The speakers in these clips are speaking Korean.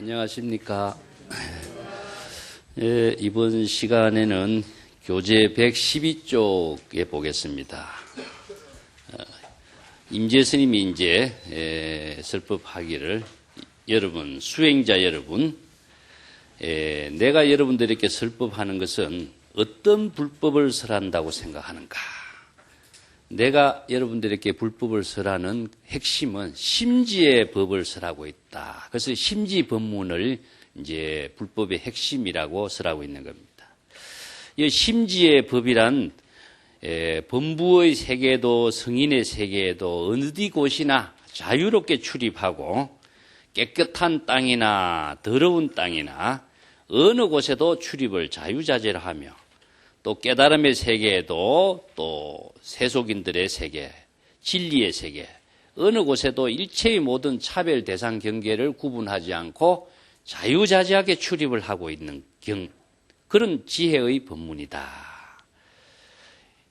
안녕하십니까. 이번 시간에는 교재 112쪽에 보겠습니다. 임재 스님이 이제 설법하기를 여러분, 수행자 여러분, 내가 여러분들에게 설법하는 것은 어떤 불법을 설한다고 생각하는가? 내가 여러분들에게 불법을 설하는 핵심은 심지의 법을 설하고 있다. 그래서 심지 법문을 이제 불법의 핵심이라고 설하고 있는 겁니다. 이 심지의 법이란 범부의 세계도 성인의 세계에도 어디 곳이나 자유롭게 출입하고 깨끗한 땅이나 더러운 땅이나 어느 곳에도 출입을 자유자재로 하며 또 깨달음의 세계에도 또 세속인들의 세계, 진리의 세계, 어느 곳에도 일체의 모든 차별 대상 경계를 구분하지 않고 자유자재하게 출입을 하고 있는 그런 지혜의 법문이다.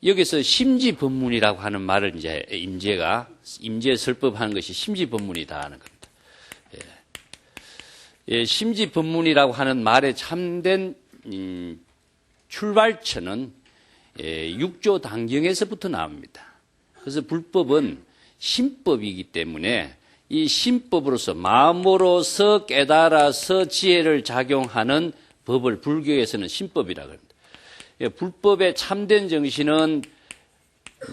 여기서 심지 법문이라고 하는 말을 이제 임재 설법하는 것이 심지 법문이다 하는 겁니다. 심지 법문이라고 하는 말의 참된 출발처는 육조 당경에서부터 나옵니다. 그래서 불법은 심법이기 때문에 이 심법으로서 마음으로서 깨달아서 지혜를 작용하는 법을 불교에서는 심법이라고 합니다. 불법의 참된 정신은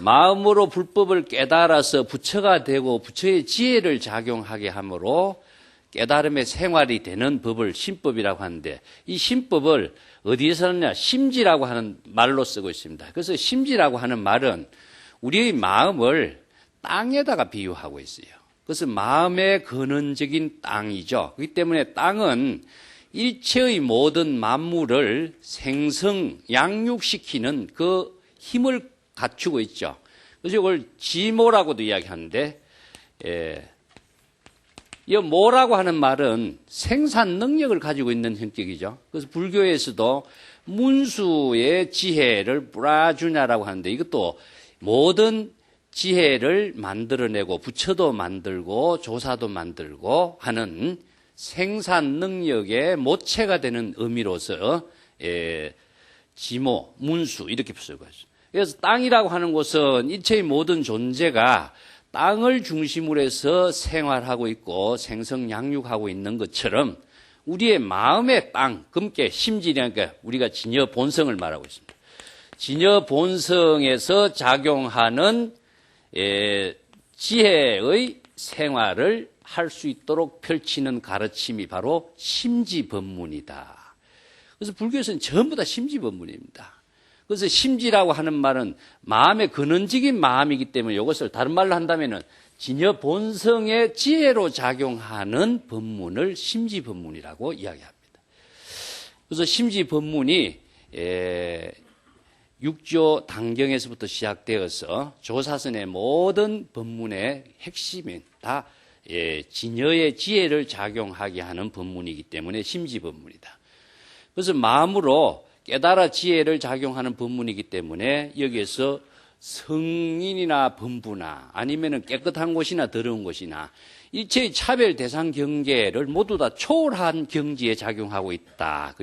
마음으로 불법을 깨달아서 부처가 되고 부처의 지혜를 작용하게 하므로 깨달음의 생활이 되는 법을 심법이라고 하는데, 이 심법을 어디에서 하느냐? 심지라고 하는 말로 쓰고 있습니다. 그래서 심지라고 하는 말은 우리의 마음을 땅에다가 비유하고 있어요. 그래서 마음의 근원적인 땅이죠. 그렇기 때문에 땅은 일체의 모든 만물을 생성, 양육시키는 그 힘을 갖추고 있죠. 그래서 이걸 지모라고도 이야기하는데, 이 모라고 하는 말은 생산 능력을 가지고 있는 성격이죠. 그래서 불교에서도 문수의 지혜를 뿌라주냐라고 하는데, 이것도 모든 지혜를 만들어내고 부처도 만들고 조사도 만들고 하는 생산 능력의 모체가 되는 의미로서 지모, 문수 이렇게 쓰고 있습니다. 그래서 땅이라고 하는 것은 일체의 모든 존재가 땅을 중심으로 해서 생활하고 있고 생성 양육하고 있는 것처럼 우리의 마음의 땅, 금께 심지라니까 우리가 진여 본성을 말하고 있습니다. 진여 본성에서 작용하는 지혜의 생활을 할 수 있도록 펼치는 가르침이 바로 심지법문이다. 그래서 불교에서는 전부 다 심지법문입니다. 그래서 심지라고 하는 말은 마음의 근원적인 마음이기 때문에 이것을 다른 말로 한다면은 진여 본성의 지혜로 작용하는 법문을 심지법문이라고 이야기합니다. 그래서 심지법문이 6조 당경에서부터 시작되어서 조사선의 모든 법문의 핵심인 다 진여의 지혜를 작용하게 하는 법문이기 때문에 심지법문이다. 그래서 마음으로 깨달아 지혜를 작용하는 법문이기 때문에 여기에서 성인이나 범부나 아니면은 깨끗한 곳이나 더러운 곳이나 일체의 차별 대상 경계를 모두 다 초월한 경지에 작용하고 있다.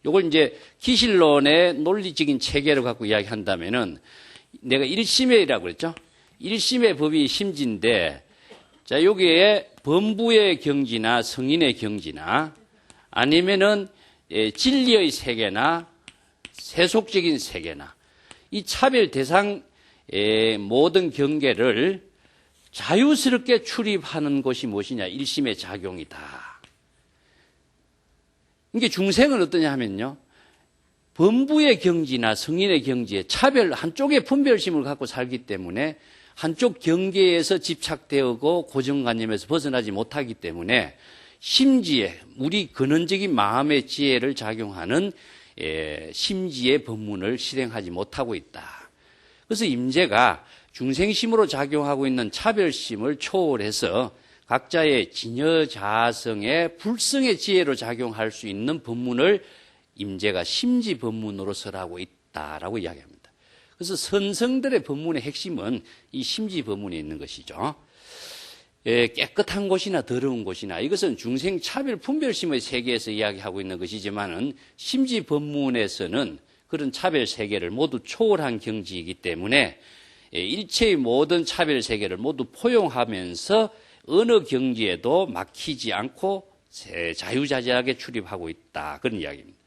요걸 이제 기실론의 논리적인 체계를 갖고 이야기한다면은 내가 일심회라고 그랬죠? 일심의 법이 심지인데, 자, 여기에 범부의 경지나 성인의 경지나 아니면은 진리의 세계나 세속적인 세계나 이 차별 대상 모든 경계를 자유스럽게 출입하는 것이 무엇이냐? 일심의 작용이다. 이게 중생은 어떠냐 하면요, 범부의 경지나 성인의 경지에 차별, 한쪽의 분별심을 갖고 살기 때문에 한쪽 경계에서 집착되고 고정관념에서 벗어나지 못하기 때문에 심지에 우리 근원적인 마음의 지혜를 작용하는 심지의 법문을 실행하지 못하고 있다. 그래서 임재가 중생심으로 작용하고 있는 차별심을 초월해서 각자의 진여자성의 불성의 지혜로 작용할 수 있는 법문을 임재가 심지 법문으로 설하고 있다라고 이야기합니다. 그래서 선성들의 법문의 핵심은 이 심지 법문에 있는 것이죠. 깨끗한 곳이나 더러운 곳이나 이것은 중생차별 분별심의 세계에서 이야기하고 있는 것이지만은 심지법문에서는 그런 차별 세계를 모두 초월한 경지이기 때문에 일체의 모든 차별 세계를 모두 포용하면서 어느 경지에도 막히지 않고 자유자재하게 출입하고 있다. 그런 이야기입니다.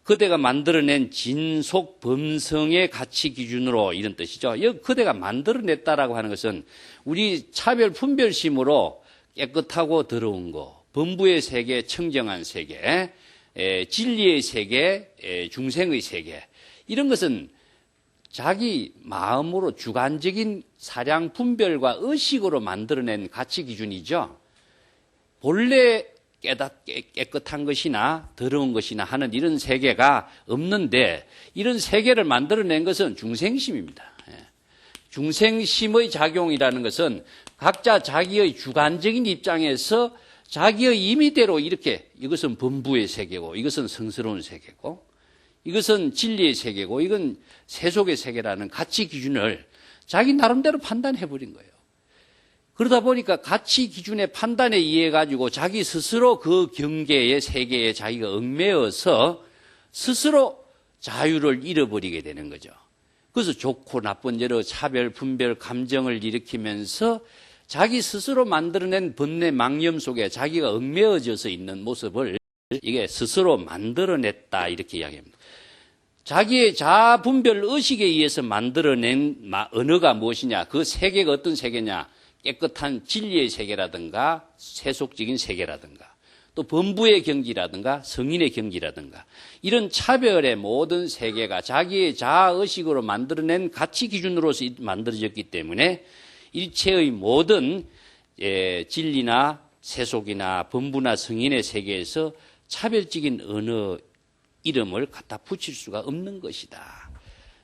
그대가 만들어낸 진속 범성의 가치 기준으로 이런 뜻이죠. 여기 그대가 만들어냈다라고 하는 것은 우리 차별 분별심으로 깨끗하고 더러운 거, 범부의 세계, 청정한 세계, 진리의 세계, 중생의 세계, 이런 것은 자기 마음으로 주관적인 사량 분별과 의식으로 만들어낸 가치 기준이죠. 본래 깨끗한 것이나 더러운 것이나 하는 이런 세계가 없는데 이런 세계를 만들어낸 것은 중생심입니다. 중생심의 작용이라는 것은 각자 자기의 주관적인 입장에서 자기의 임의대로 이렇게 이것은 범부의 세계고 이것은 성스러운 세계고 이것은 진리의 세계고 이건 세속의 세계라는 가치 기준을 자기 나름대로 판단해버린 거예요. 그러다 보니까 가치 기준의 판단에 의해 가지고 자기 스스로 그 경계의 세계에 자기가 얽매여서 스스로 자유를 잃어버리게 되는 거죠. 그래서 좋고 나쁜 여러 차별, 분별, 감정을 일으키면서 자기 스스로 만들어낸 번뇌 망념 속에 자기가 얽매여져서 있는 모습을 이게 스스로 만들어냈다 이렇게 이야기합니다. 자기의 자아 분별 의식에 의해서 만들어낸 언어가 무엇이냐, 그 세계가 어떤 세계냐, 깨끗한 진리의 세계라든가 세속적인 세계라든가 또 범부의 경지라든가 성인의 경지라든가 이런 차별의 모든 세계가 자기의 자아의식으로 만들어낸 가치 기준으로서 만들어졌기 때문에 일체의 모든 진리나 세속이나 범부나 성인의 세계에서 차별적인 어느 이름을 갖다 붙일 수가 없는 것이다.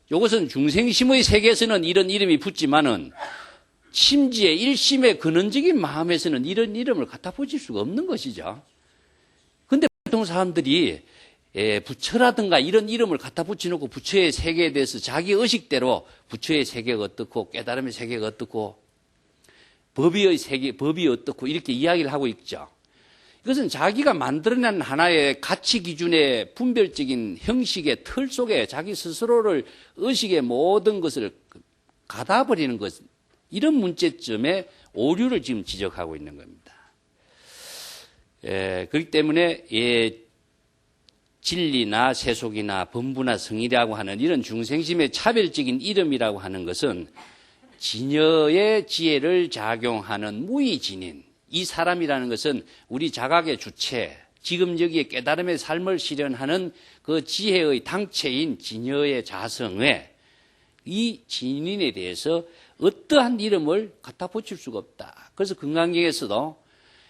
이것은 중생심의 세계에서는 이런 이름이 붙지만은 심지에 일심의 근원적인 마음에서는 이런 이름을 갖다 붙일 수가 없는 것이죠. 근데 보통 사람들이 부처라든가 이런 이름을 갖다 붙여놓고 부처의 세계에 대해서 자기 의식대로 부처의 세계가 어떻고 깨달음의 세계가 어떻고 법의 세계, 법이 어떻고 이렇게 이야기를 하고 있죠. 이것은 자기가 만들어낸 하나의 가치 기준의 분별적인 형식의 틀 속에 자기 스스로를 의식의 모든 것을 가다버리는 것, 이런 문제점에 오류를 지금 지적하고 있는 겁니다. 그렇기 때문에 진리나 세속이나 범부나 성이라고 하는 이런 중생심의 차별적인 이름이라고 하는 것은 진여의 지혜를 작용하는 무의진인, 이 사람이라는 것은 우리 자각의 주체, 지금 여기에 깨달음의 삶을 실현하는 그 지혜의 당체인 진여의 자성에 이 진인에 대해서 어떠한 이름을 갖다 붙일 수가 없다. 그래서 금강경에서도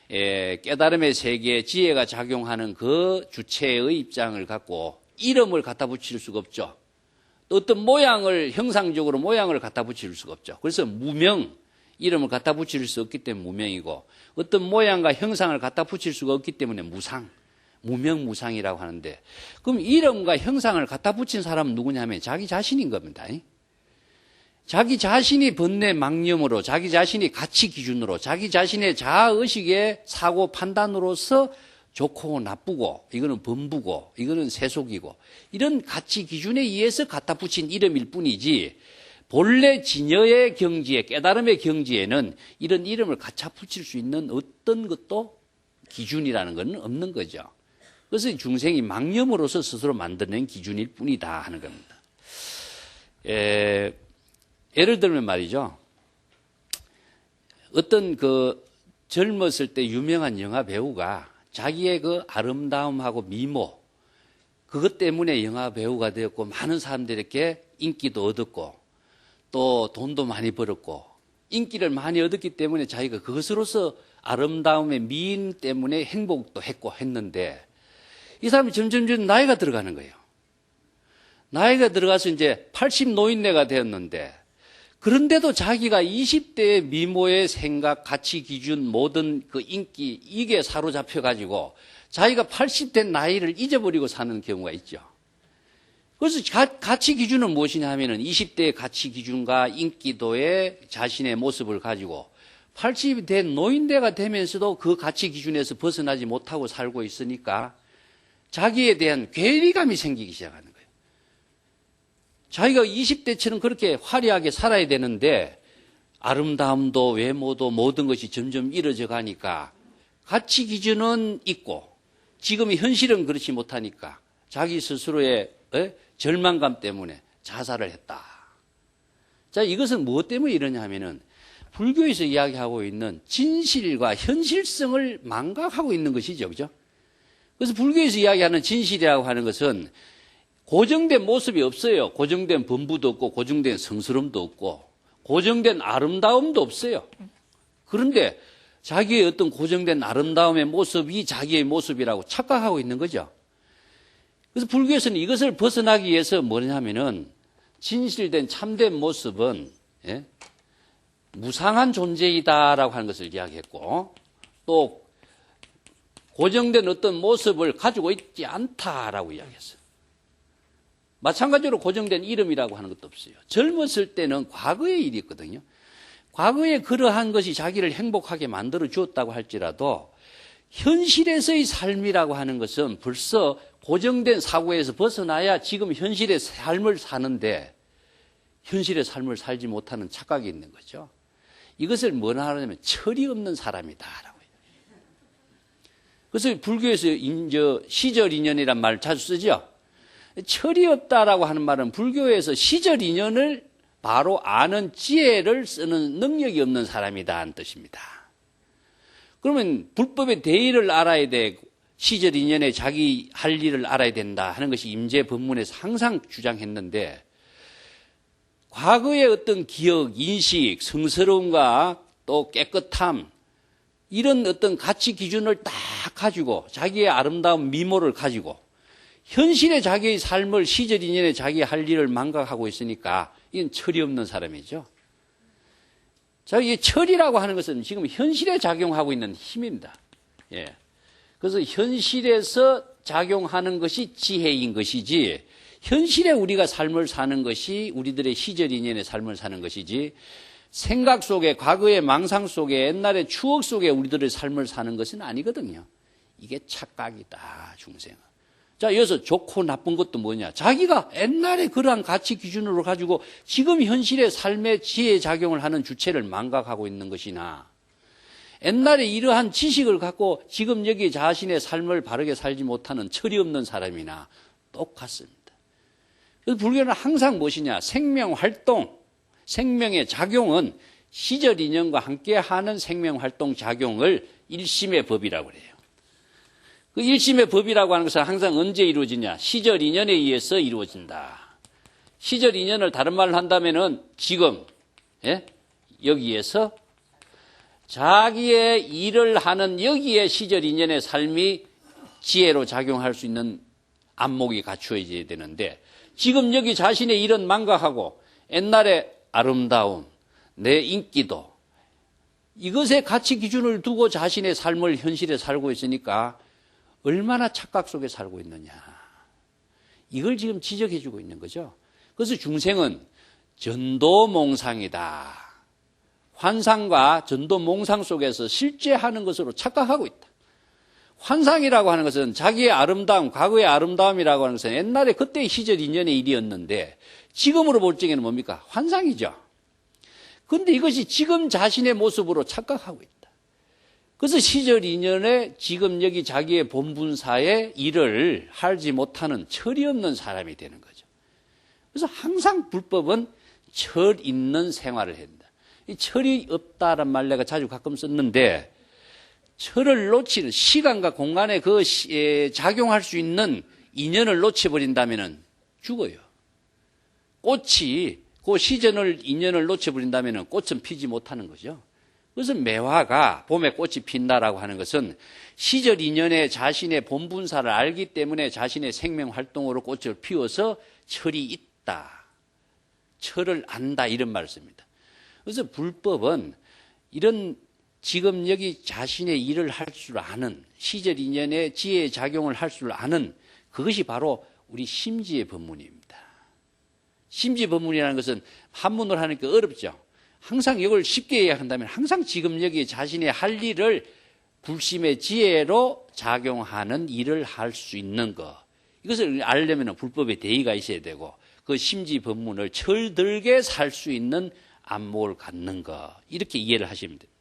깨달음의 세계에 지혜가 작용하는 그 주체의 입장을 갖고 이름을 갖다 붙일 수가 없죠. 또 어떤 모양을, 형상적으로 모양을 갖다 붙일 수가 없죠. 그래서 무명, 이름을 갖다 붙일 수 없기 때문에 무명이고 어떤 모양과 형상을 갖다 붙일 수가 없기 때문에 무상, 무명무상이라고 하는데 그럼 이름과 형상을 갖다 붙인 사람은 누구냐면 자기 자신인 겁니다. 자기 자신이 번뇌 망념으로 자기 자신이 가치 기준으로 자기 자신의 자아의식의 사고 판단으로서 좋고 나쁘고 이거는 범부고 이거는 세속이고 이런 가치 기준에 의해서 갖다 붙인 이름일 뿐이지 본래 진여의 경지에 깨달음의 경지에는 이런 이름을 갖다 붙일 수 있는 어떤 것도 기준이라는 것은 없는 거죠. 그래서 중생이 망념으로서 스스로 만들어낸 기준일 뿐이다 하는 겁니다. 예를 들면 말이죠. 어떤 그 젊었을 때 유명한 영화 배우가 자기의 그 아름다움하고 미모, 그것 때문에 영화 배우가 되었고 많은 사람들에게 인기도 얻었고 또 돈도 많이 벌었고 인기를 많이 얻었기 때문에 자기가 그것으로서 아름다움의 미인 때문에 행복도 했고 했는데 이 사람이 점점 나이가 들어가는 거예요. 나이가 들어가서 이제 80 노인네가 되었는데 그런데도 자기가 20대의 미모의 생각, 가치 기준, 모든 그 인기, 이게 사로잡혀가지고 자기가 80대 나이를 잊어버리고 사는 경우가 있죠. 그래서 가치 기준은 무엇이냐 하면은 20대의 가치 기준과 인기도의 자신의 모습을 가지고 80이 된 노인대가 되면서도 그 가치 기준에서 벗어나지 못하고 살고 있으니까 자기에 대한 괴리감이 생기기 시작하는 거예요. 자기가 20대처럼 그렇게 화려하게 살아야 되는데 아름다움도 외모도 모든 것이 점점 이뤄져 가니까 가치 기준은 있고 지금 현실은 그렇지 못하니까 자기 스스로의 절망감 때문에 자살을 했다. 자, 이것은 무엇 때문에 이러냐 하면은 불교에서 이야기하고 있는 진실과 현실성을 망각하고 있는 것이죠. 그죠? 그래서 불교에서 이야기하는 진실이라고 하는 것은 고정된 모습이 없어요. 고정된 범부도 없고 고정된 성스러움도 없고 고정된 아름다움도 없어요. 그런데 자기의 어떤 고정된 아름다움의 모습이 자기의 모습이라고 착각하고 있는 거죠. 그래서 불교에서는 이것을 벗어나기 위해서 뭐냐면은 진실된 참된 모습은 무상한 존재이다라고 하는 것을 이야기했고 또 고정된 어떤 모습을 가지고 있지 않다라고 이야기했어요. 마찬가지로 고정된 이름이라고 하는 것도 없어요. 젊었을 때는 과거의 일이 있거든요. 과거에 그러한 것이 자기를 행복하게 만들어 주었다고 할지라도 현실에서의 삶이라고 하는 것은 벌써 고정된 사고에서 벗어나야 지금 현실의 삶을 사는데 현실의 삶을 살지 못하는 착각이 있는 거죠. 이것을 뭐라 하냐면 철이 없는 사람이다라고 해요. 그래서 불교에서 시절 인연이란 말을 자주 쓰죠. 철이 없다라고 하는 말은 불교에서 시절 인연을 바로 아는 지혜를 쓰는 능력이 없는 사람이다 하는 뜻입니다. 그러면 불법의 대의를 알아야 돼. 시절 인연에 자기 할 일을 알아야 된다 하는 것이 임재 법문에서 항상 주장했는데 과거의 어떤 기억, 인식, 성스러움과 또 깨끗함 이런 어떤 가치 기준을 딱 가지고 자기의 아름다운 미모를 가지고 현실의 자기의 삶을 시절 인연에 자기 할 일을 망각하고 있으니까 이건 철이 없는 사람이죠. 자, 이 철이라고 하는 것은 지금 현실에 작용하고 있는 힘입니다. 예. 그래서 현실에서 작용하는 것이 지혜인 것이지 현실에 우리가 삶을 사는 것이 우리들의 시절 인연의 삶을 사는 것이지 생각 속에 과거의 망상 속에 옛날의 추억 속에 우리들의 삶을 사는 것은 아니거든요. 이게 착각이다, 중생은. 자, 여기서 좋고 나쁜 것도 뭐냐? 자기가 옛날에 그러한 가치 기준으로 가지고 지금 현실의 삶의 지혜 작용을 하는 주체를 망각하고 있는 것이나 옛날에 이러한 지식을 갖고 지금 여기 자신의 삶을 바르게 살지 못하는 철이 없는 사람이나 똑같습니다. 그래서 불교는 항상 무엇이냐? 생명활동, 생명의 작용은 시절 인연과 함께하는 생명활동 작용을 일심의 법이라고 그래요. 그 일심의 법이라고 하는 것은 항상 언제 이루어지냐? 시절 인연에 의해서 이루어진다. 시절 인연을 다른 말로 한다면은 지금 여기에서 자기의 일을 하는 여기에 시절 인연의 삶이 지혜로 작용할 수 있는 안목이 갖추어져야 되는데 지금 여기 자신의 일은 망각하고 옛날의 아름다움, 내 인기도 이것의 가치 기준을 두고 자신의 삶을 현실에 살고 있으니까 얼마나 착각 속에 살고 있느냐. 이걸 지금 지적해 주고 있는 거죠. 그래서 중생은 전도몽상이다. 환상과 전도몽상 속에서 실제하는 것으로 착각하고 있다. 환상이라고 하는 것은 자기의 아름다움, 과거의 아름다움이라고 하는 것은 옛날에 그때의 시절 인연의 일이었는데 지금으로 볼 적에는 뭡니까? 환상이죠. 그런데 이것이 지금 자신의 모습으로 착각하고 있다. 그래서 시절 인연에 지금 여기 자기의 본분사의 일을 하지 못하는 철이 없는 사람이 되는 거죠. 그래서 항상 불법은 철 있는 생활을 해야 된다. 이 철이 없다란 말 내가 자주 가끔 썼는데 철을 놓치는 시간과 공간에 작용할 수 있는 인연을 놓쳐버린다면 죽어요. 꽃이 그 시즌을 인연을 놓쳐버린다면 꽃은 피지 못하는 거죠. 그래서 매화가 봄에 꽃이 핀다라고 하는 것은 시절 인연에 자신의 본분사를 알기 때문에 자신의 생명 활동으로 꽃을 피워서 철이 있다. 철을 안다 이런 말을 씁니다. 그래서 불법은 이런 지금 여기 자신의 일을 할 줄 아는 시절 인연의 지혜의 작용을 할 줄 아는 그것이 바로 우리 심지의 법문입니다. 심지 법문이라는 것은 한문으로 하니까 어렵죠. 항상 이걸 쉽게 이야기한다면 항상 지금 여기 자신의 할 일을 불심의 지혜로 작용하는 일을 할 수 있는 것. 이것을 알려면 불법의 대의가 있어야 되고 그 심지 법문을 철들게 살 수 있는 안목을 갖는 것. 이렇게 이해를 하시면 됩니다.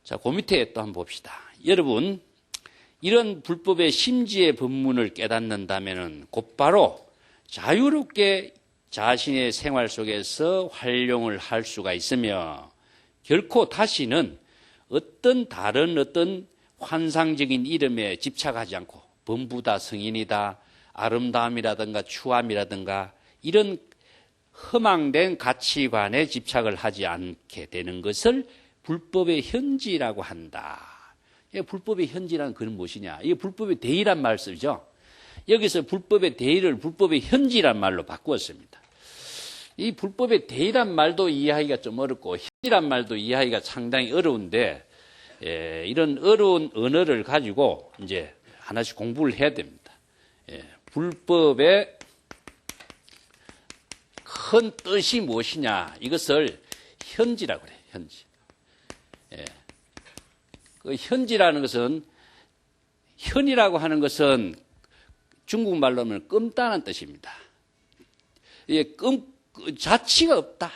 자, 그 밑에 또 한번 봅시다. 여러분, 이런 불법의 심지의 법문을 깨닫는다면 곧바로 자유롭게 자신의 생활 속에서 활용을 할 수가 있으며 결코 다시는 다른 어떤 환상적인 이름에 집착하지 않고 범부다, 성인이다, 아름다움이라든가 추함이라든가 이런 허망된 가치관에 집착을 하지 않게 되는 것을 불법의 현지라고 한다. 불법의 현지라는 것은 무엇이냐? 이게 불법의 대의란 말 쓰죠. 여기서 불법의 대의를 불법의 현지란 말로 바꾸었습니다. 이 불법의 대의란 말도 이해하기가 좀 어렵고 현지란 말도 이해하기가 상당히 어려운데 이런 어려운 언어를 가지고 이제 하나씩 공부를 해야 됩니다. 불법의 큰 뜻이 무엇이냐? 이것을 현지라고 그래요. 현지. 그 현지라는 것은 현이라고 하는 것은 중국말로 하면 끔다는 뜻입니다. 자치가 없다.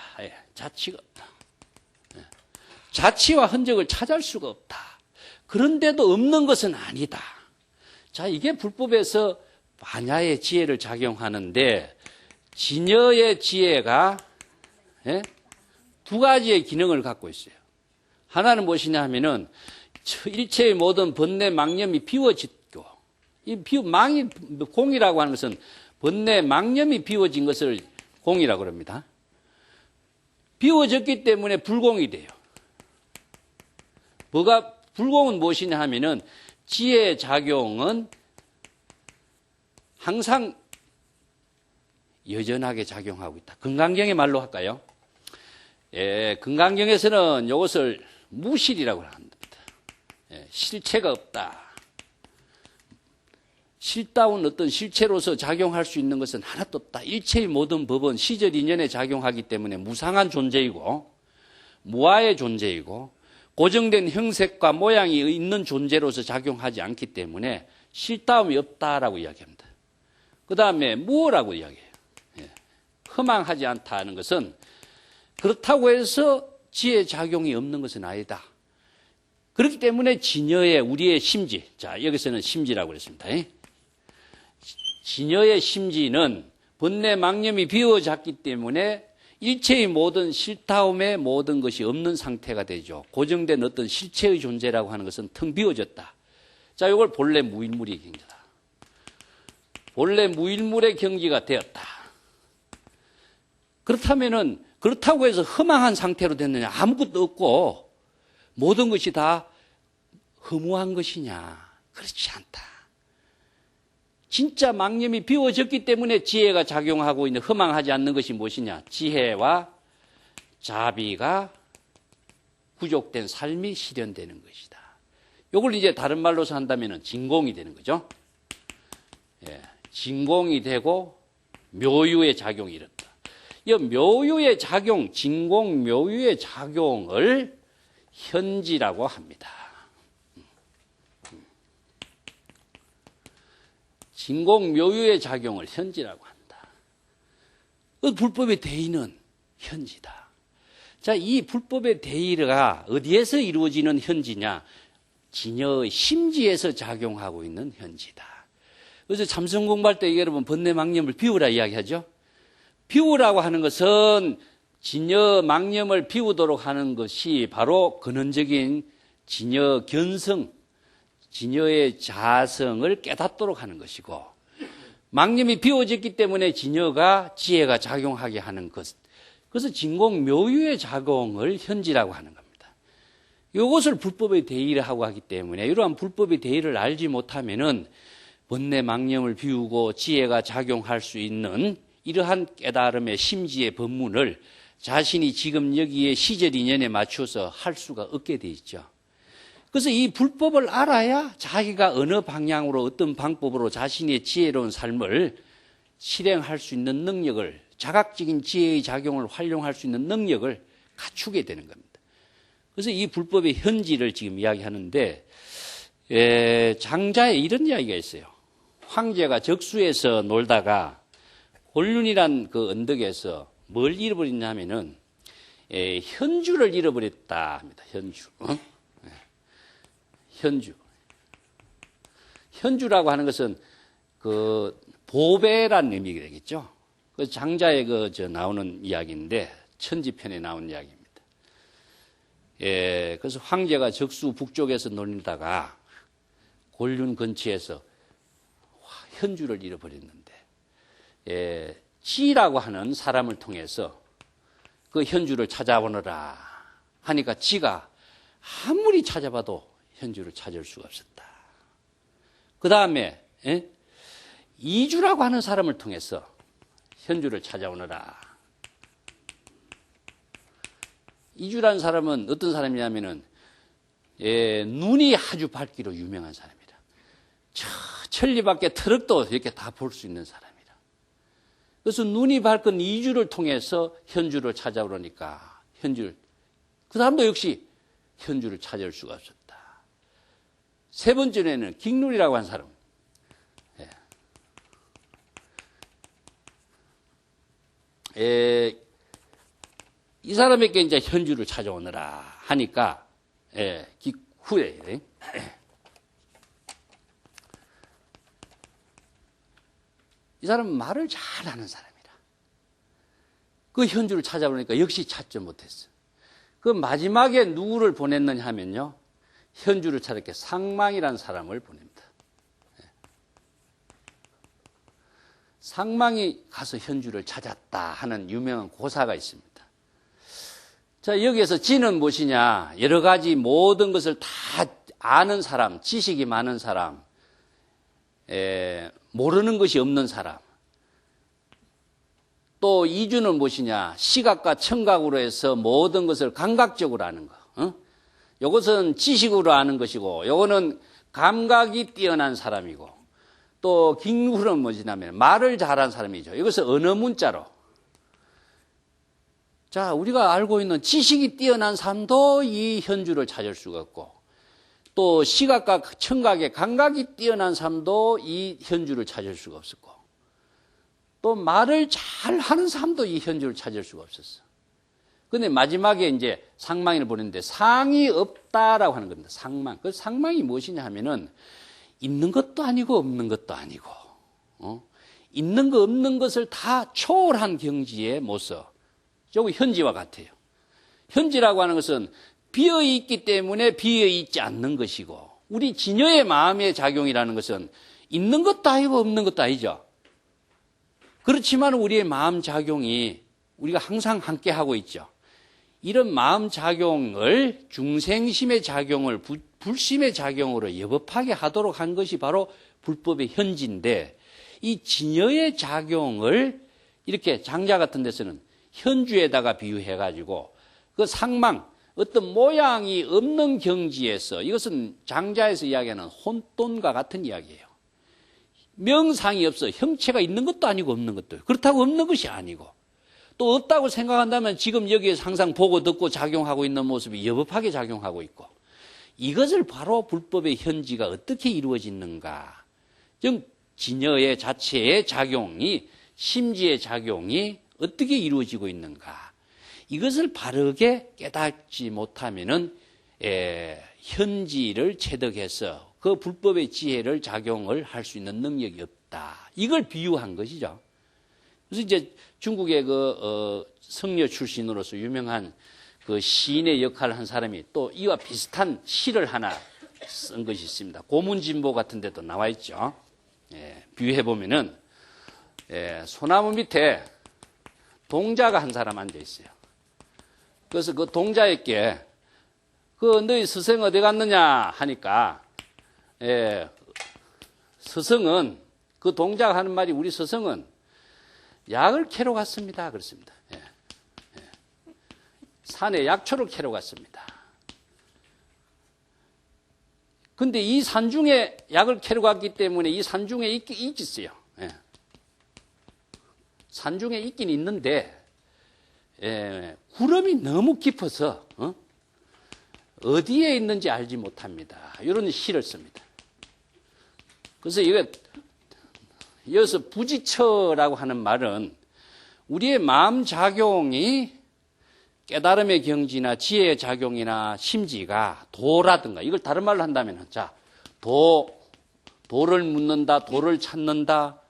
자치가 없다. 자치와 흔적을 찾을 수가 없다. 그런데도 없는 것은 아니다. 자, 이게 불법에서 반야의 지혜를 작용하는데 진여의 지혜가 두 가지의 기능을 갖고 있어요. 하나는 무엇이냐 하면은 일체의 모든 번뇌 망념이 비워지고 공이라고 하는 것은 번뇌 망념이 비워진 것을 공이라고 합니다. 비워졌기 때문에 불공이 돼요. 불공은 무엇이냐 하면은 지혜의 작용은 항상 여전하게 작용하고 있다. 금강경의 말로 할까요? 금강경에서는 이것을 무실이라고 합니다. 실체가 없다. 실다운 어떤 실체로서 작용할 수 있는 것은 하나도 없다. 일체의 모든 법은 시절 인연에 작용하기 때문에 무상한 존재이고 무아의 존재이고 고정된 형색과 모양이 있는 존재로서 작용하지 않기 때문에 실다움이 없다라고 이야기합니다. 그 다음에 무어라고 이야기해요. 허망하지 않다는 것은 그렇다고 해서 지혜 작용이 없는 것은 아니다. 그렇기 때문에 진여의 우리의 심지, 자 여기서는 심지라고 그랬습니다. 진여의 심지는 번뇌 망념이 비워졌기 때문에 일체의 모든 실타움의 모든 것이 없는 상태가 되죠. 고정된 어떤 실체의 존재라고 하는 것은 텅 비워졌다. 자, 이걸 본래 무일물의 경지다. 본래 무일물의 경지가 되었다. 그렇다고 해서 허망한 상태로 됐느냐? 아무것도 없고 모든 것이 다 허무한 것이냐? 그렇지 않다. 진짜 망념이 비워졌기 때문에 지혜가 작용하고 있는 허망하지 않는 것이 무엇이냐? 지혜와 자비가 부족된 삶이 실현되는 것이다. 이걸 이제 다른 말로서 한다면 진공이 되는 거죠. 진공이 되고 묘유의 작용이 일어났다. 이 묘유의 작용, 진공 묘유의 작용을 현지라고 합니다. 진공 묘유의 작용을 현지라고 한다. 그 불법의 대의는 현지다. 자, 이 불법의 대의가 어디에서 이루어지는 현지냐? 진여의 심지에서 작용하고 있는 현지다. 그래서 참선 공부할 때 여러분 번뇌 망념을 비우라 이야기하죠. 비우라고 하는 것은 진여 망념을 비우도록 하는 것이 바로 근원적인 진여 견성, 진여의 자성을 깨닫도록 하는 것이고, 망념이 비워졌기 때문에 진여가 지혜가 작용하게 하는 것, 그래서 진공 묘유의 작용을 현지라고 하는 겁니다. 이것을 불법의 대의라고 하기 때문에 이러한 불법의 대의를 알지 못하면은 번뇌 망념을 비우고 지혜가 작용할 수 있는 이러한 깨달음의 심지의 법문을 자신이 지금 여기에 시절 인연에 맞춰서 할 수가 없게 돼 있죠. 그래서 이 불법을 알아야 자기가 어느 방향으로 어떤 방법으로 자신의 지혜로운 삶을 실행할 수 있는 능력을, 자각적인 지혜의 작용을 활용할 수 있는 능력을 갖추게 되는 겁니다. 그래서 이 불법의 현지를 지금 이야기하는데, 장자에 이런 이야기가 있어요. 황제가 적수에서 놀다가 곤륜이란 그 언덕에서 뭘 잃어버렸냐면은, 현주를 잃어버렸다 합니다. 현주. 현주. 현주라고 하는 것은 그 보배란 의미가 되겠죠. 그 장자에 나오는 이야기인데, 천지편에 나온 이야기입니다. 그래서 황제가 적수 북쪽에서 놀다가 곤륜 근처에서 현주를 잃어버렸는데, 지라고 하는 사람을 통해서 그 현주를 찾아보느라 하니까 지가 아무리 찾아봐도 현주를 찾을 수가 없었다. 그 다음에 이주라고 하는 사람을 통해서 현주를 찾아오느라. 이주라는 사람은 어떤 사람이냐면은 눈이 아주 밝기로 유명한 사람이라. 저 천리 밖에 트럭도 이렇게 다 볼 수 있는 사람이라. 그래서 눈이 밝은 이주를 통해서 현주를 찾아오려니까 그 사람도 역시 현주를 찾을 수가 없었다. 세 번째는 긱눈이라고 한 사람. 이 사람에게 이제 현주를 찾아오느라 하니까, 후에, 이 사람은 말을 잘하는 사람이라. 그 현주를 찾아보니까 역시 찾지 못했어. 그 마지막에 누구를 보냈느냐 하면요, 현주를 찾았게 상망이라는 사람을 보냅니다. 상망이 가서 현주를 찾았다 하는 유명한 고사가 있습니다. 자, 여기에서 지는 무엇이냐? 여러 가지 모든 것을 다 아는 사람, 지식이 많은 사람, 모르는 것이 없는 사람. 또 이주는 무엇이냐? 시각과 청각으로 해서 모든 것을 감각적으로 아는 거. 이것은 지식으로 아는 것이고, 요거는 감각이 뛰어난 사람이고, 또 긱눈은 무엇이냐면 말을 잘하는 사람이죠. 이것은 언어 문자로. 자, 우리가 알고 있는 지식이 뛰어난 사람도 이 현주를 찾을 수가 없고, 또 시각과 청각의 감각이 뛰어난 사람도 이 현주를 찾을 수가 없었고, 또 말을 잘하는 사람도 이 현주를 찾을 수가 없었어. 근데 마지막에 이제 상망이를 보냈는데 상이 없다라고 하는 겁니다. 상망. 그 상망이 무엇이냐 하면은 있는 것도 아니고 없는 것도 아니고, 있는 거 없는 것을 다 초월한 경지의 모습. 저거 현지와 같아요. 현지라고 하는 것은 비어있기 때문에 비어있지 않는 것이고, 우리 진여의 마음의 작용이라는 것은 있는 것도 아니고 없는 것도 아니죠. 그렇지만 우리의 마음 작용이 우리가 항상 함께 하고 있죠. 이런 마음 작용을 중생심의 작용을 불심의 작용으로 여법하게 하도록 한 것이 바로 불법의 현지인데, 이 진여의 작용을 이렇게 장자 같은 데서는 현주에다가 비유해가지고 그 상망, 어떤 모양이 없는 경지에서, 이것은 장자에서 이야기하는 혼돈과 같은 이야기예요. 명상이 없어. 형체가 있는 것도 아니고 없는 것도. 그렇다고 없는 것이 아니고, 또 없다고 생각한다면 지금 여기에서 항상 보고 듣고 작용하고 있는 모습이 여법하게 작용하고 있고, 이것을 바로 불법의 현지가 어떻게 이루어지는가. 즉 진여의 자체의 작용이, 심지의 작용이 어떻게 이루어지고 있는가. 이것을 바르게 깨닫지 못하면은 현지를 체득해서 그 불법의 지혜를 작용을 할 수 있는 능력이 없다. 이걸 비유한 것이죠. 그래서 이제 중국의 성녀 출신으로서 유명한 그 시인의 역할을 한 사람이 또 이와 비슷한 시를 하나 쓴 것이 있습니다. 고문진보 같은 데도 나와 있죠. 비유해 보면은 소나무 밑에 동자가 한 사람 앉아 있어요. 그래서 그 동자에게 너희 스승 어디 갔느냐 하니까, 스승은, 그 동자가 하는 말이, 우리 스승은 약을 캐러 갔습니다. 그렇습니다. 산에 약초를 캐러 갔습니다. 근데 이 산중에 약을 캐러 갔기 때문에 이 산중에 있겠어요. 산중에 있긴 있는데, 구름이 너무 깊어서 어디에 있는지 알지 못합니다. 이런 시를 씁니다. 그래서 이어서 부지처라고 하는 말은 우리의 마음 작용이 깨달음의 경지나 지혜의 작용이나 심지가 도라든가, 이걸 다른 말로 한다면, 자, 도를 묻는다, 도를 찾는다,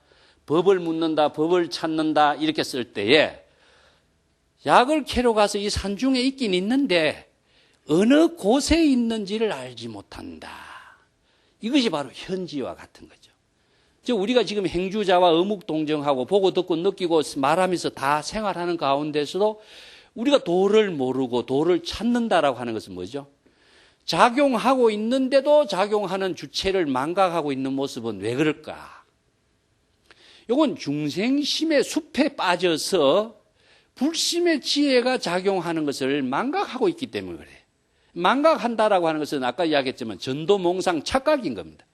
법을 묻는다, 법을 찾는다, 이렇게 쓸 때에 약을 캐러 가서 이 산중에 있긴 있는데 어느 곳에 있는지를 알지 못한다. 이것이 바로 현지와 같은 거죠. 즉 우리가 지금 행주자와 어묵동정하고 보고 듣고 느끼고 말하면서 다 생활하는 가운데서도 우리가 도를 모르고 도를 찾는다라고 하는 것은 뭐죠? 작용하고 있는데도 작용하는 주체를 망각하고 있는 모습은 왜 그럴까? 이건 중생심의 숲에 빠져서 불심의 지혜가 작용하는 것을 망각하고 있기 때문에 그래요. 망각한다라고 하는 것은 아까 이야기했지만 전도몽상 착각인 겁니다.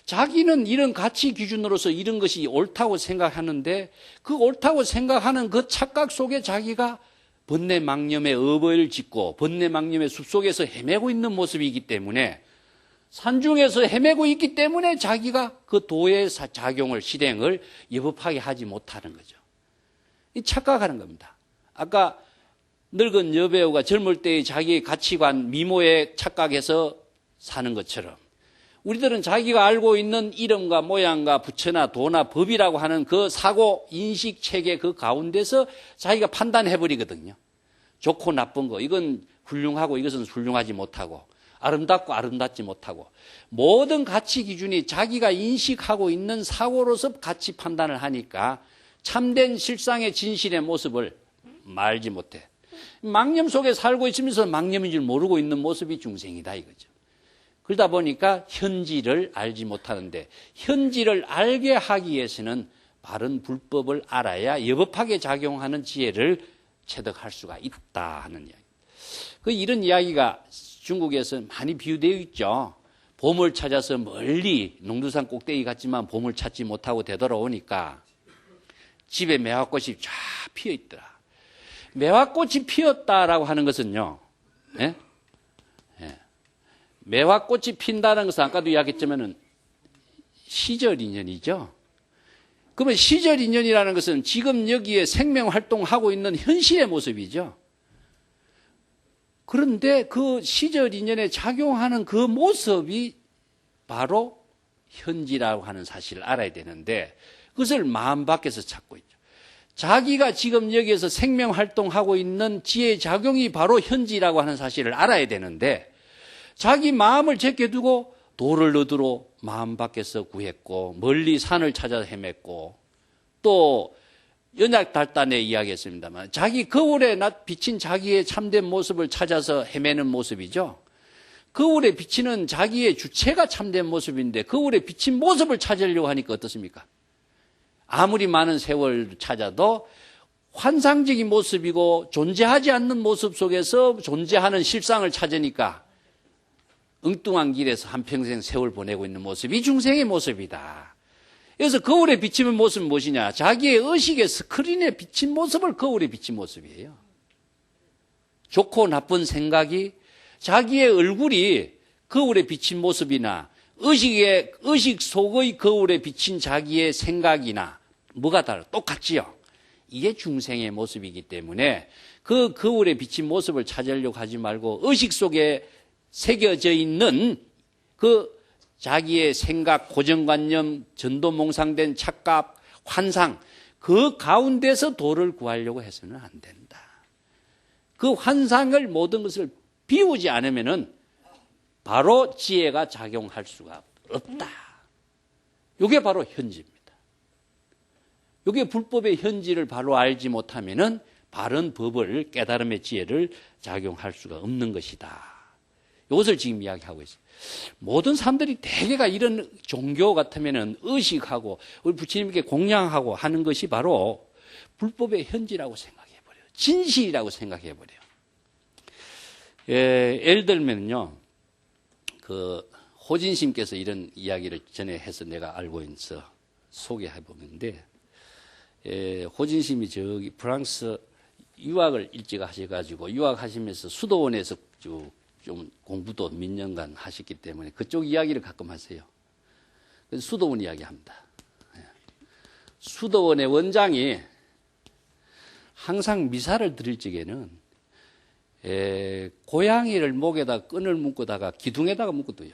자기는 이런 가치 기준으로서 이런 것이 옳다고 생각하는데 그 옳다고 생각하는 그 착각 속에 자기가 번뇌망념의 업을 짓고 번뇌망념의 숲속에서 헤매고 있는 모습이기 때문에 산중에서 헤매고 있기 때문에 자기가 그 도의 작용을 실행을 여법하게 하지 못하는 거죠. 이 착각하는 겁니다. 아까 늙은 여배우가 젊을 때의 자기의 가치관 미모에 착각해서 사는 것처럼 우리들은 자기가 알고 있는 이름과 모양과 부처나 도나 법이라고 하는 그 사고 인식 체계 그 가운데서 자기가 판단해버리거든요. 좋고 나쁜 거, 이건 훌륭하고 이것은 훌륭하지 못하고 아름답고 아름답지 못하고 모든 가치 기준이 자기가 인식하고 있는 사고로서 가치 판단을 하니까 참된 실상의 진실의 모습을 말지 못해. 망념 속에 살고 있으면서 망념인 줄 모르고 있는 모습이 중생이다 이거죠. 그러다 보니까 현지를 알지 못하는데 현지를 알게 하기 위해서는 바른 불법을 알아야 여법하게 작용하는 지혜를 체득할 수가 있다 하는 이야기. 이런 이야기가 중국에서 많이 비유되어 있죠. 봄을 찾아서 멀리 농두산 꼭대기 갔지만 봄을 찾지 못하고 되돌아오니까 집에 매화꽃이 쫙 피어 있더라. 매화꽃이 피었다라고 하는 것은요. 예? 예. 매화꽃이 핀다는 것은 아까도 이야기했지만은 시절 인연이죠. 그러면 시절 인연이라는 것은 지금 여기에 생명 활동하고 있는 현실의 모습이죠. 그런데 그 시절 인연에 작용하는 그 모습이 바로 현지라고 하는 사실을 알아야 되는데 그것을 마음 밖에서 찾고 있죠. 자기가 지금 여기에서 생명 활동하고 있는 지혜의 작용이 바로 현지라고 하는 사실을 알아야 되는데 자기 마음을 제껴두고 도를 얻으러 마음 밖에서 구했고 멀리 산을 찾아 헤맸고 또 연약달단에 이야기했습니다만 자기 거울에 비친 자기의 참된 모습을 찾아서 헤매는 모습이죠. 거울에 비치는 자기의 주체가 참된 모습인데 거울에 비친 모습을 찾으려고 하니까 어떻습니까? 아무리 많은 세월 찾아도 환상적인 모습이고 존재하지 않는 모습 속에서 존재하는 실상을 찾으니까 엉뚱한 길에서 한평생 세월 보내고 있는 모습이 중생의 모습이다. 그래서 거울에 비치는 모습은 무엇이냐? 자기의 의식의 스크린에 비친 모습을 거울에 비친 모습이에요. 좋고 나쁜 생각이 자기의 얼굴이 거울에 비친 모습이나 의식 속의 거울에 비친 자기의 생각이나 뭐가 달라? 똑같지요. 이게 중생의 모습이기 때문에 그 거울에 비친 모습을 찾으려고 하지 말고 의식 속에 새겨져 있는 그 자기의 생각, 고정관념, 전도몽상된 착각, 환상 그 가운데서 도를 구하려고 해서는 안 된다. 그 환상을 모든 것을 비우지 않으면은 바로 지혜가 작용할 수가 없다. 이게 바로 현지입니다. 이게 불법의 현지를 바로 알지 못하면은 바른 법을 깨달음의 지혜를 작용할 수가 없는 것이다. 이것을 지금 이야기하고 있어요. 모든 사람들이 대개가 이런 종교 같으면은 의식하고 우리 부처님께 공양하고 하는 것이 바로 불법의 현지라고 생각해버려요. 진실이라고 생각해버려요. 예를 들면요, 호진심께서 이런 이야기를 전에 해서 내가 알고 있어 소개해보는데, 호진심이 저기 프랑스 유학을 일찍 하셔가지고 유학하시면서 수도원에서 좀 공부도 몇 년간 하셨기 때문에 그쪽 이야기를 가끔 하세요. 그래서 수도원 이야기합니다. 수도원의 원장이 항상 미사를 드릴 적에는 고양이를 목에다 끈을 묶어다가 기둥에다가 묶어둬요.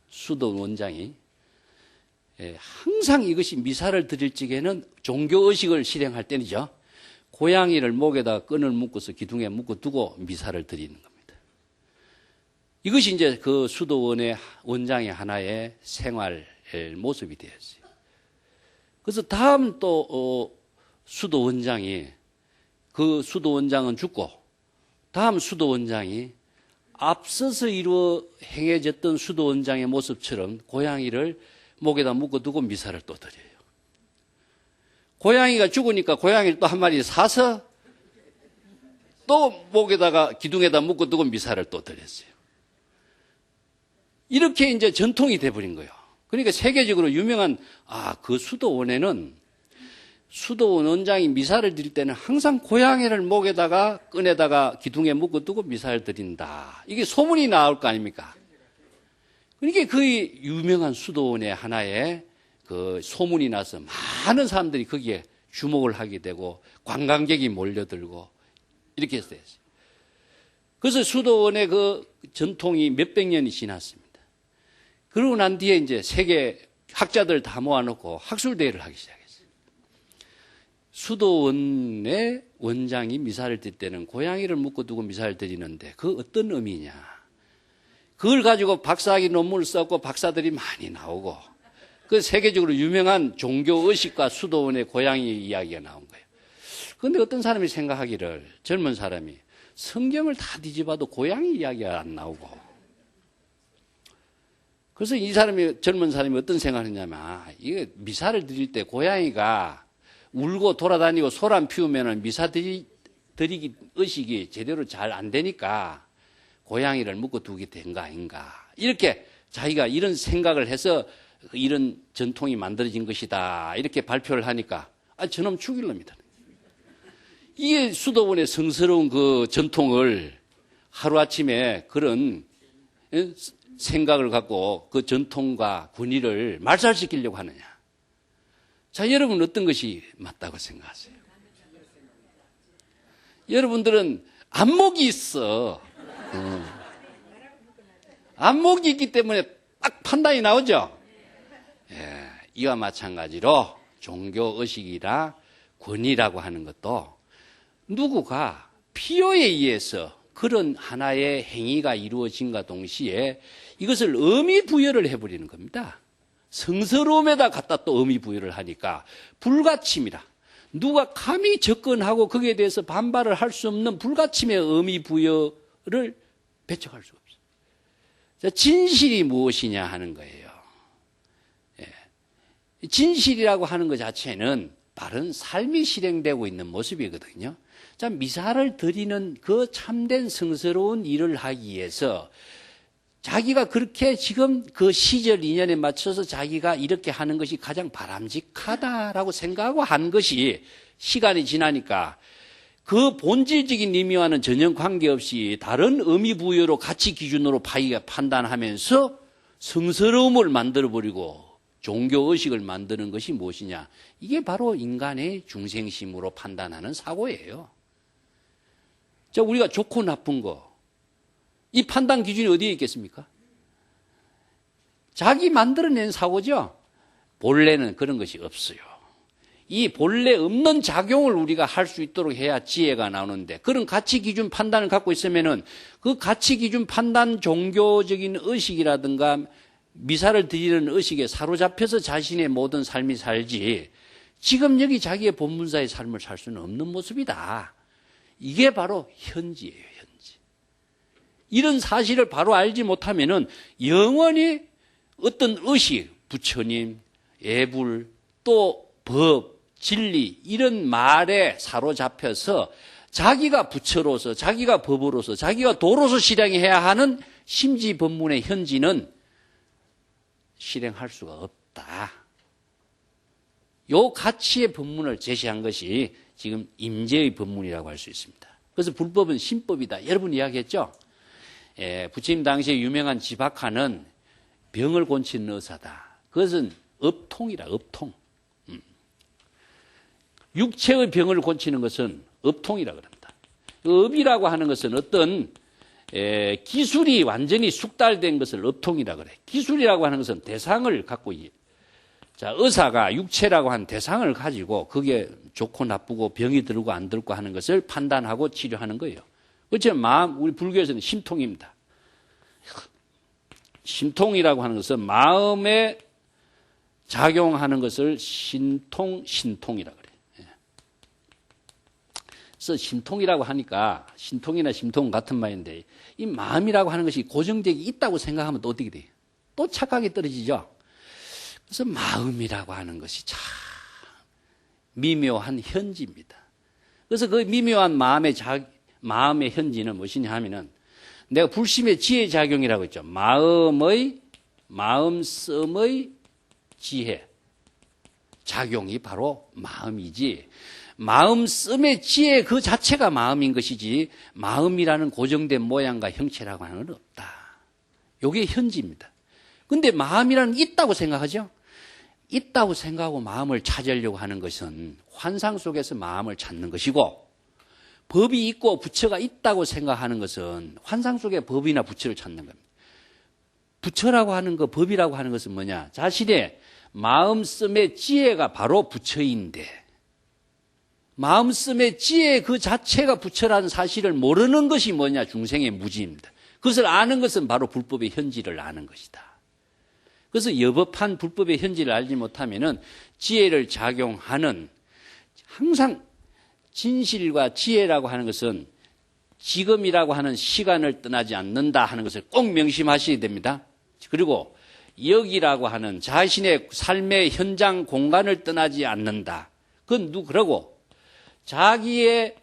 수도원 원장이 항상 이것이 미사를 드릴 적에는 종교의식을 실행할 때는요, 고양이를 목에다 끈을 묶어서 기둥에 묶어두고 미사를 드리는 겁니다. 이것이 이제 그 수도원의 원장의 하나의 생활 모습이 되었어요. 그래서 다음 또 수도원장이, 그 수도원장은 죽고 다음 수도원장이 앞서서 행해졌던 수도원장의 모습처럼 고양이를 목에다 묶어두고 미사를 또 드려요. 고양이가 죽으니까 고양이를 또 한 마리 사서 또 목에다가 기둥에다 묶어두고 미사를 또 드렸어요. 이렇게 이제 전통이 돼버린 거예요. 그러니까 세계적으로 유명한 그 수도원에는 수도원 원장이 미사를 드릴 때는 항상 고양이를 목에다가 끈에다가 기둥에 묶어두고 미사를 드린다. 이게 소문이 나올 거 아닙니까? 그러니까 그 유명한 수도원의 하나의 그 소문이 나서 많은 사람들이 거기에 주목을 하게 되고 관광객이 몰려들고 이렇게 했어요. 그래서 수도원의 그 전통이 몇백 년이 지났습니다. 그러고 난 뒤에 이제 세계 학자들 다 모아놓고 학술대회를 하기 시작했어요. 수도원의 원장이 미사를 드릴 때는 고양이를 묶어두고 미사를 드리는데 그 어떤 의미냐. 그걸 가지고 박사학위 논문을 썼고 박사들이 많이 나오고 그 세계적으로 유명한 종교의식과 수도원의 고양이 이야기가 나온 거예요. 그런데 어떤 사람이 생각하기를, 젊은 사람이 성경을 다 뒤집어도 고양이 이야기가 안 나오고, 그래서 이 사람이, 젊은 사람이 어떤 생각을 했냐면, 이게 미사를 드릴 때 고양이가 울고 돌아다니고 소란 피우면 미사 드리기 의식이 제대로 잘 안 되니까 고양이를 묶어두게 된 거 아닌가. 이렇게 자기가 이런 생각을 해서 이런 전통이 만들어진 것이다. 이렇게 발표를 하니까 저놈 죽일 놈이다. 이게 수도원의 성스러운 그 전통을 하루아침에 그런 생각을 갖고 그 전통과 권위를 말살시키려고 하느냐. 자, 여러분 어떤 것이 맞다고 생각하세요? 여러분들은 안목이 있어. 안목이 있기 때문에 딱 판단이 나오죠? 예, 이와 마찬가지로 종교의식이나 권위라고 하는 것도 누구가 필요에 의해서 그런 하나의 행위가 이루어진과 동시에 이것을 의미 부여를 해버리는 겁니다. 성스러움에다 갖다 또 의미 부여를 하니까 불가침이라. 누가 감히 접근하고 거기에 대해서 반발을 할 수 없는 불가침의 의미 부여를 배척할 수가 없어요. 자, 진실이 무엇이냐 하는 거예요. 예. 진실이라고 하는 것 자체는 바른 삶이 실행되고 있는 모습이거든요. 자, 미사를 드리는 그 참된 성스러운 일을 하기 위해서 자기가 그렇게 지금 그 시절 인연에 맞춰서 자기가 이렇게 하는 것이 가장 바람직하다라고 생각하고 한 것이 시간이 지나니까 그 본질적인 의미와는 전혀 관계없이 다른 의미 부여로 가치 기준으로 판단하면서 성스러움을 만들어버리고 종교의식을 만드는 것이 무엇이냐. 이게 바로 인간의 중생심으로 판단하는 사고예요. 자, 우리가 좋고 나쁜 거, 이 판단 기준이 어디에 있겠습니까? 자기 만들어낸 사고죠. 본래는 그런 것이 없어요. 이 본래 없는 작용을 우리가 할 수 있도록 해야 지혜가 나오는데, 그런 가치 기준 판단을 갖고 있으면은 그 가치 기준 판단 종교적인 의식이라든가 미사를 드리는 의식에 사로잡혀서 자신의 모든 삶이 살지, 지금 여기 자기의 본문사의 삶을 살 수는 없는 모습이다. 이게 바로 현지예요, 현지. 이런 사실을 바로 알지 못하면은 영원히 어떤 의식, 부처님, 예불, 또 법, 진리 이런 말에 사로잡혀서 자기가 부처로서, 자기가 법으로서, 자기가 도로서 실행해야 하는 심지법문의 현지는 실행할 수가 없다. 요 가치의 법문을 제시한 것이 지금 임재의 법문이라고 할 수 있습니다. 그래서 불법은 신법이다. 여러분 이야기했죠? 부처님 당시에 유명한 지박하는 병을 고치는 의사다. 그것은 업통이라, 업통. 육체의 병을 고치는 것은 업통이라 그런다. 업이라고 하는 것은 어떤 기술이 완전히 숙달된 것을 업통이라 그래. 기술이라고 하는 것은 대상을 갖고 자, 의사가 육체라고 한 대상을 가지고 그게 좋고 나쁘고 병이 들고 안 들고 하는 것을 판단하고 치료하는 거예요. 그렇죠? 마음, 우리 불교에서는 심통입니다. 심통이라고 하는 것은 마음에 작용하는 것을 신통이라 그래요. 그래서 심통이라고 하니까 신통이나 심통은 같은 말인데 이 마음이라고 하는 것이 고정되게 있다고 생각하면 또 어떻게 돼요? 또 착각이 떨어지죠. 그래서 마음이라고 하는 것이 참 미묘한 현지입니다. 그래서 그 미묘한 마음의 현지는 무엇이냐 하면은 내가 불심의 지혜 작용이라고 했죠. 마음씀의 지혜 작용이 바로 마음이지. 마음씀의 지혜 그 자체가 마음인 것이지 마음이라는 고정된 모양과 형체라고 하는 건 없다. 이게 현지입니다. 근데 마음이라는 게 있다고 생각하죠? 있다고 생각하고 마음을 찾으려고 하는 것은 환상 속에서 마음을 찾는 것이고 법이 있고 부처가 있다고 생각하는 것은 환상 속의 법이나 부처를 찾는 겁니다. 부처라고 하는 것, 법이라고 하는 것은 뭐냐? 자신의 마음씀의 지혜가 바로 부처인데 마음씀의 지혜 그 자체가 부처라는 사실을 모르는 것이 뭐냐? 중생의 무지입니다. 그것을 아는 것은 바로 불법의 현지를 아는 것이다. 그래서 여법한 불법의 현지를 알지 못하면은 지혜를 작용하는 항상 진실과 지혜라고 하는 것은 지금이라고 하는 시간을 떠나지 않는다 하는 것을 꼭 명심하셔야 됩니다. 그리고 여기라고 하는 자신의 삶의 현장 공간을 떠나지 않는다. 그건 그러고 자기의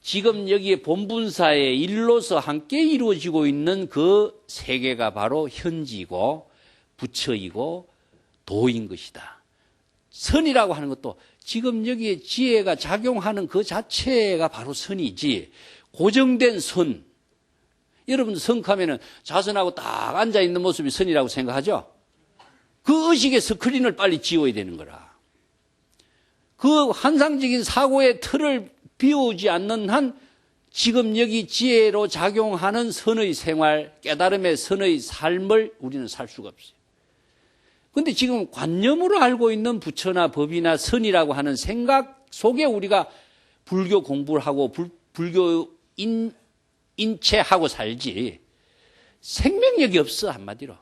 지금 여기에 본분사의 일로서 함께 이루어지고 있는 그 세계가 바로 현지이고 부처이고 도인 것이다. 선이라고 하는 것도 지금 여기에 지혜가 작용하는 그 자체가 바로 선이지 고정된 선. 여러분 성하면은 자선하고 딱 앉아있는 모습이 선이라고 생각하죠? 그 의식의 스크린을 빨리 지워야 되는 거라. 그 환상적인 사고의 틀을 비우지 않는 한 지금 여기 지혜로 작용하는 선의 생활, 깨달음의 선의 삶을 우리는 살 수가 없어요. 그런데 지금 관념으로 알고 있는 부처나 법이나 선이라고 하는 생각 속에 우리가 불교 공부를 하고 불교 인체하고 살지 생명력이 없어. 한마디로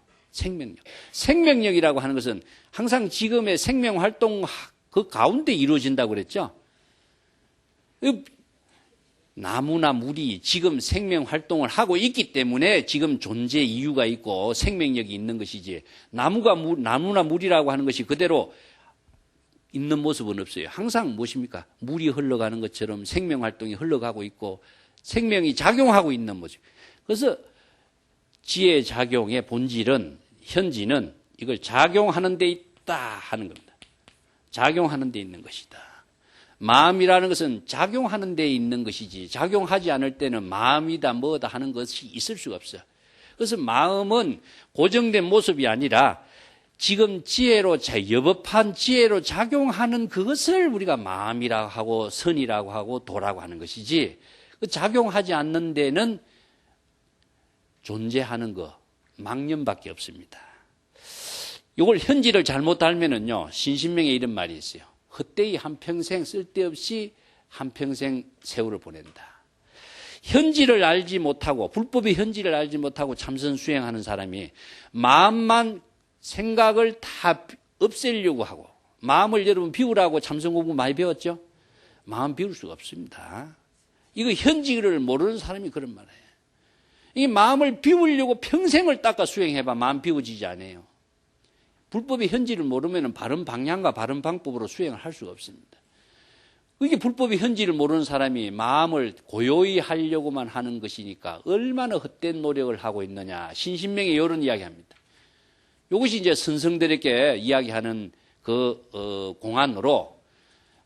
생명력이라고 하는 것은 항상 지금의 생명활동 그 가운데 이루어진다고 그랬죠. 나무나 물이 지금 생명활동을 하고 있기 때문에 지금 존재 이유가 있고 생명력이 있는 것이지 나무나 물이라고 하는 것이 그대로 있는 모습은 없어요. 항상 무엇입니까? 물이 흘러가는 것처럼 생명활동이 흘러가고 있고 생명이 작용하고 있는 모습. 그래서 지혜 작용의 본질은 현지는 이걸 작용하는 데 있다 하는 겁니다. 작용하는 데 있는 것이다. 마음이라는 것은 작용하는 데 있는 것이지 작용하지 않을 때는 마음이다 뭐다 하는 것이 있을 수가 없어요. 그래서 마음은 고정된 모습이 아니라 지금 여법한 지혜로 작용하는 그것을 우리가 마음이라고 하고 선이라고 하고 도라고 하는 것이지 작용하지 않는 데는 존재하는 거 망념밖에 없습니다. 이걸 현지를 잘못 알면은요 신신명에 이런 말이 있어요. 헛되이 한평생 쓸데없이 한평생 세월을 보낸다. 현지를 알지 못하고 불법의 현지를 알지 못하고 참선 수행하는 사람이 마음만 생각을 다 없애려고 하고 마음을 여러분 비우라고 참선 공부 많이 배웠죠? 마음 비울 수가 없습니다. 이거 현지를 모르는 사람이 그런 말이에요. 이 마음을 비우려고 평생을 닦아 수행해봐 마음 비워지지 않아요. 불법의 현지를 모르면 바른 방향과 바른 방법으로 수행을 할 수가 없습니다. 이게 불법의 현지를 모르는 사람이 마음을 고요히 하려고만 하는 것이니까 얼마나 헛된 노력을 하고 있느냐. 신신명에 이런 이야기합니다. 이것이 이제 선성들에게 이야기하는 공안으로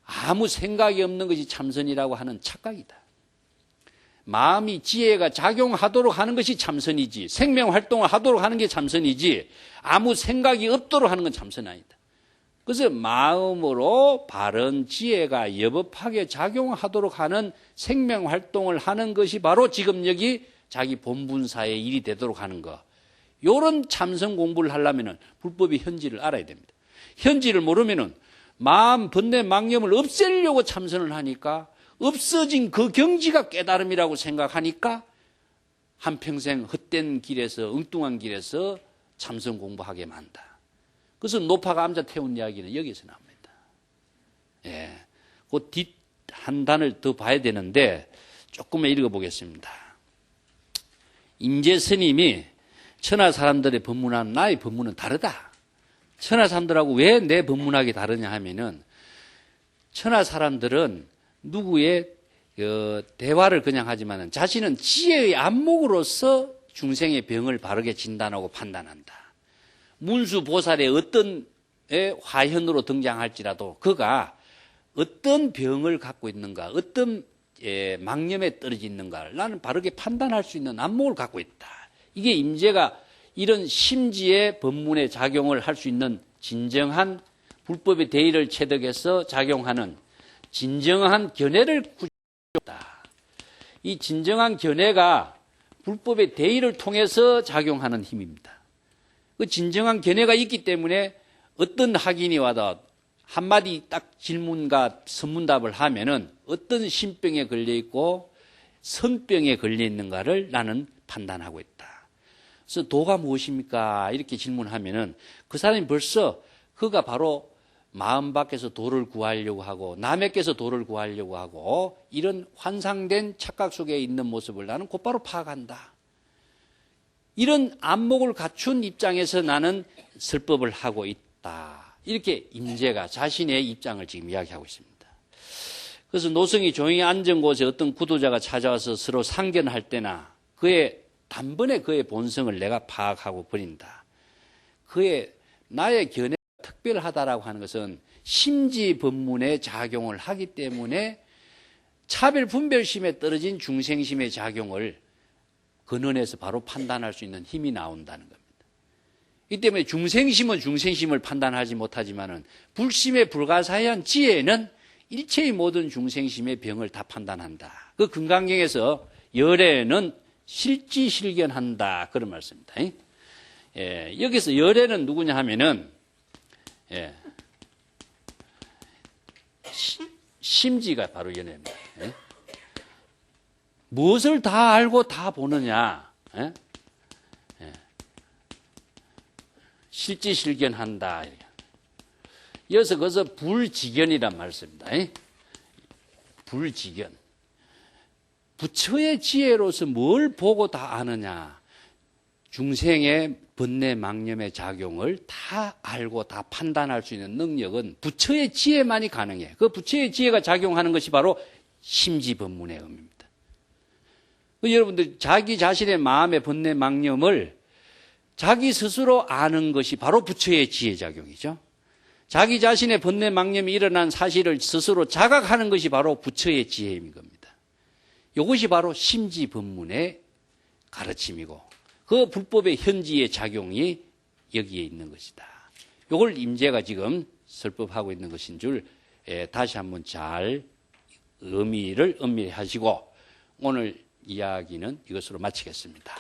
아무 생각이 없는 것이 참선이라고 하는 착각이다. 마음이 지혜가 작용하도록 하는 것이 참선이지, 생명활동을 하도록 하는 게 참선이지, 아무 생각이 없도록 하는 건 참선 아니다. 그래서 마음으로 바른 지혜가 여법하게 작용하도록 하는 생명활동을 하는 것이 바로 지금 여기 자기 본분사의 일이 되도록 하는 것. 이런 참선 공부를 하려면 불법의 현지를 알아야 됩니다. 현지를 모르면 마음, 번뇌, 망념을 없애려고 참선을 하니까 없어진 그 경지가 깨달음이라고 생각하니까 한평생 헛된 길에서, 엉뚱한 길에서 참선 공부하게 만다. 그래서 노파가 암자 태운 이야기는 여기서 나옵니다. 예. 그 뒷 한 단을 더 봐야 되는데 조금만 읽어보겠습니다. 임재 스님이 천하 사람들의 법문하는 나의 법문은 다르다. 천하 사람들하고 왜 내 법문하기 다르냐 하면은 천하 사람들은 누구의 대화를 그냥 하지만은 자신은 지혜의 안목으로서 중생의 병을 바르게 진단하고 판단한다. 문수 보살의 어떤 화현으로 등장할지라도 그가 어떤 병을 갖고 있는가, 어떤 망념에 떨어져 있는가를 나는 바르게 판단할 수 있는 안목을 갖고 있다. 이게 임재가 이런 심지의 법문의 작용을 할 수 있는 진정한 불법의 대의를 체득해서 작용하는 진정한 견해를 구조했다. 이 진정한 견해가 불법의 대의를 통해서 작용하는 힘입니다. 그 진정한 견해가 있기 때문에 어떤 학인이 와도 한마디 딱 질문과 선문답을 하면은 어떤 신병에 걸려 있고 성병에 걸려 있는가를 나는 판단하고 있다. 그래서 도가 무엇입니까? 이렇게 질문하면은 그 사람이 벌써 그가 바로 마음 밖에서 도를 구하려고 하고 남에게서 도를 구하려고 하고 이런 환상된 착각 속에 있는 모습을 나는 곧바로 파악한다. 이런 안목을 갖춘 입장에서 나는 설법을 하고 있다. 이렇게 임재가 자신의 입장을 지금 이야기하고 있습니다. 그래서 노성이 조용히 앉은 곳에 어떤 구도자가 찾아와서 서로 상견할 때나 단번에 그의 본성을 내가 파악하고 버린다. 나의 견해가 특별하다라고 하는 것은 심지 법문의 작용을 하기 때문에 차별 분별심에 떨어진 중생심의 작용을 근원에서 바로 판단할 수 있는 힘이 나온다는 겁니다. 이 때문에 중생심은 중생심을 판단하지 못하지만은 불심에 불가사의한 지혜는 일체의 모든 중생심의 병을 다 판단한다. 그 금강경에서 열애는 실지실견한다 그런 말씀입니다. 여기서 열애는 누구냐 하면은 심지가 바로 열애입니다. 무엇을 다 알고 다 보느냐? 실지실견한다. 이어서 거기서 불지견이란 말씀입니다. 불지견. 부처의 지혜로서 뭘 보고 다 아느냐? 중생의 번뇌 망념의 작용을 다 알고 다 판단할 수 있는 능력은 부처의 지혜만이 가능해. 그 부처의 지혜가 작용하는 것이 바로 심지법문의 의미입니다. 여러분들 자기 자신의 마음의 번뇌 망념을 자기 스스로 아는 것이 바로 부처의 지혜작용이죠. 자기 자신의 번뇌 망념이 일어난 사실을 스스로 자각하는 것이 바로 부처의 지혜인 겁니다. 이것이 바로 심지법문의 가르침이고 그 불법의 현지의 작용이 여기에 있는 것이다. 이걸 임재가 지금 설법하고 있는 것인 줄 다시 한번 잘 의미를 음미하시고 오늘 이야기는 이것으로 마치겠습니다.